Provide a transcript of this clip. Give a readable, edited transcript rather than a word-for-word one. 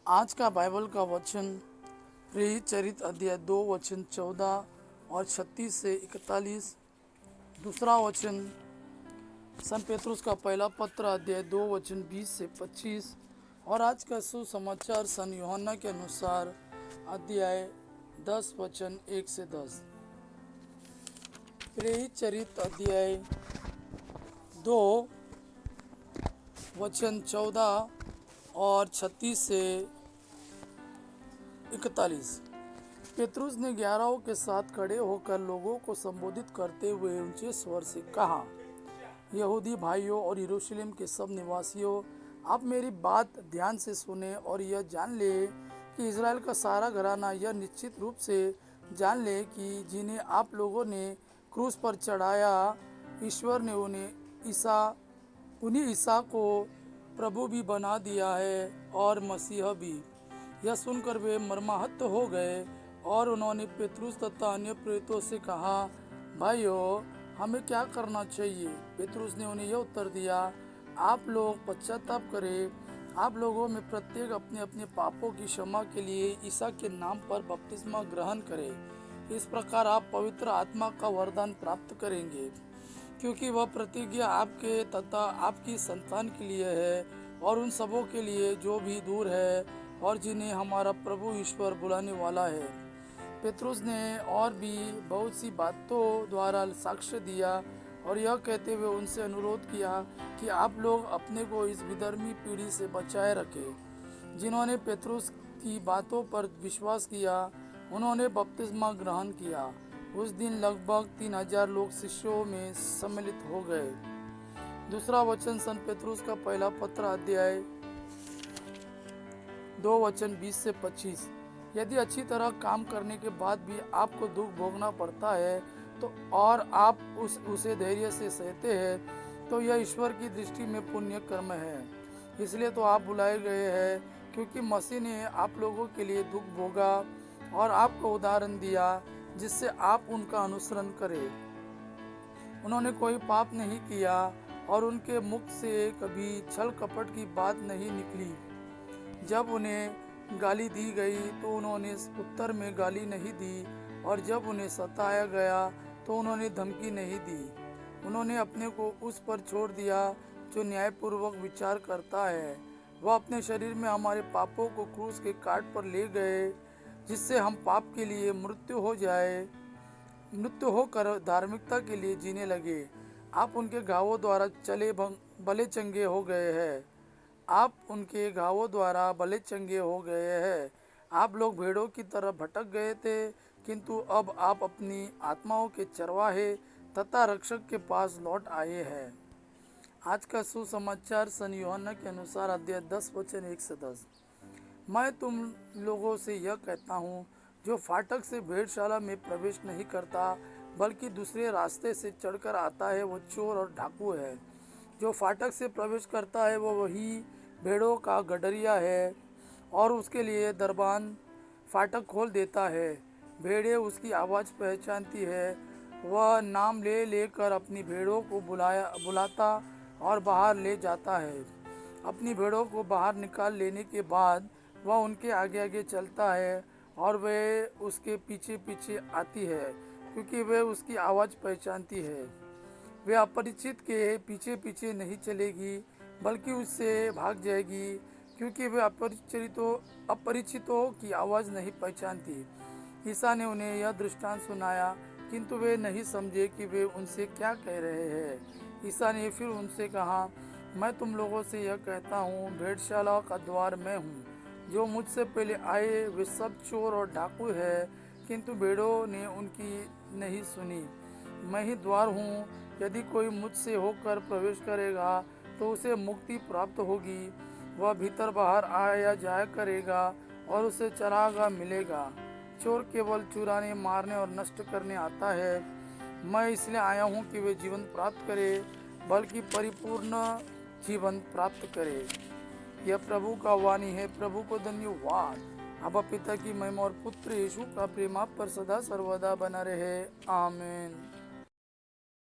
आज का बाइबल का वचन प्रेरित चरित्र अध्याय 2 वचन 14 और 36 से 41। दूसरा वचन सन पेतरुस का पहला पत्र अध्याय 2 वचन 20 से 25। और आज का सुसमाचार सन यूहन्ना के अनुसार अध्याय 10 वचन 1 से 10। प्रेरित चरित्र अध्याय 2 वचन 14 और 36 से 41। पेतरुस ने 11 के साथ खड़े होकर लोगों को संबोधित करते हुए ऊंचे स्वर से कहा, यहूदी भाइयों और यरूशलेम के सब निवासियों, आप मेरी बात ध्यान से सुने और यह जान ले कि इज़राइल का सारा घराना यह निश्चित रूप से जान ले कि जिन्हें आप लोगों ने क्रूस पर चढ़ाया, ईश्वर ने उन्हीं ईसा को प्रभु भी बना दिया है और मसीह भी। यह सुनकर वे मर्माहत हो गए और उन्होंने पेतरुस तथा अन्य प्रेरितों से कहा, भाइयों, हमें क्या करना चाहिए? पेतरुस ने उन्हें यह उत्तर दिया, आप लोग पश्चाताप करें। आप लोगों में प्रत्येक अपने अपने पापों की क्षमा के लिए ईसा के नाम पर बपतिस्मा ग्रहण करें। इस प्रकार आप पवित्र आत्मा का वरदान प्राप्त करेंगे, क्योंकि वह प्रतिज्ञा आपके तथा आपकी संतान के लिए है और उन सबों के लिए जो भी दूर है और जिन्हें हमारा प्रभु ईश्वर बुलाने वाला है। पेतरुस ने और भी बहुत सी बातों द्वारा साक्ष्य दिया और यह कहते हुए उनसे अनुरोध किया कि आप लोग अपने को इस विधर्मी पीढ़ी से बचाए रखें। जिन्होंने पेतरुस की बातों पर विश्वास किया, उन्होंने बपतिस्मा ग्रहण किया। उस दिन लगभग 3000 लोग शिष्यों में सम्मिलित हो गए। दूसरा वचन सन पेतरुस का पहला पत्र अध्याय 2 वचन 20 से 25। यदि अच्छी तरह काम करने के बाद भी आपको दुख भोगना पड़ता है तो और आप उसे धैर्य से सहते हैं तो यह ईश्वर की दृष्टि में पुण्य कर्म है। इसलिए तो आप बुलाए गए हैं, क्योंकि मसीह ने आप लोगों के लिए दुख भोगा और आपको उदाहरण दिया जिससे आप उनका अनुसरण करें। उन्होंने कोई पाप नहीं किया और उनके मुख से कभी छल कपट की बात नहीं निकली। जब उन्हें गाली दी गई तो उन्होंने उत्तर में गाली नहीं दी, और जब उन्हें सताया गया तो उन्होंने धमकी नहीं दी। उन्होंने अपने को उस पर छोड़ दिया जो न्यायपूर्वक विचार करता है। वह अपने शरीर में हमारे पापों को क्रूस के काट पर ले गए, जिससे हम पाप के लिए मृत्यु होकर धार्मिकता के लिए जीने लगे। आप उनके घावों द्वारा भले चंगे हो गए हैं। आप उनके घावों द्वारा भले चंगे हो गए हैं। आप लोग भेड़ों की तरह भटक गए थे, किंतु अब आप अपनी आत्माओं के चरवाहे तथा रक्षक के पास लौट आए हैं। आज का सुसमाचार सन यूहन्ना के अनुसार अध्याय 10 वचन 1 से 10। मैं तुम लोगों से यह कहता हूँ, जो फाटक से भेड़शाला में प्रवेश नहीं करता बल्कि दूसरे रास्ते से चढ़कर आता है, वो चोर और डाकू है। जो फाटक से प्रवेश करता है वो वही भेड़ों का गडरिया है और उसके लिए दरबान फाटक खोल देता है। भेड़ें उसकी आवाज़ पहचानती है। वह नाम ले लेकर अपनी भेड़ों को बुलाता और बाहर ले जाता है। अपनी भेड़ों को बाहर निकाल लेने के बाद वह उनके आगे आगे चलता है और वे उसके पीछे पीछे आती है, क्योंकि वे उसकी आवाज़ पहचानती है। वे अपरिचित के पीछे पीछे नहीं चलेगी बल्कि उससे भाग जाएगी, क्योंकि वे अपरिचितों की आवाज़ नहीं पहचानती। ईसा ने उन्हें यह दृष्टांत सुनाया, किंतु वे नहीं समझे कि वे उनसे क्या कह रहे हैं। ईसा ने फिर उनसे कहा, मैं तुम लोगों से यह कहता हूँ, भेड़शाला का द्वार मैं हूँ। जो मुझसे पहले आए वे सब चोर और डाकू है, किंतु भेड़ों ने उनकी नहीं सुनी। मैं ही द्वार हूँ। यदि कोई मुझसे होकर प्रवेश करेगा तो उसे मुक्ति प्राप्त होगी। वह भीतर बाहर आया जाया करेगा और उसे चरागाह मिलेगा। चोर केवल चुराने, मारने और नष्ट करने आता है। मैं इसलिए आया हूँ कि वे जीवन प्राप्त करे, बल्कि परिपूर्ण जीवन प्राप्त करे। यह प्रभु का वाणी है। प्रभु को धन्यवाद। अब पिता की महिमा और पुत्र यीशु का प्रेम आप पर सदा सर्वदा बना रहे। आमीन।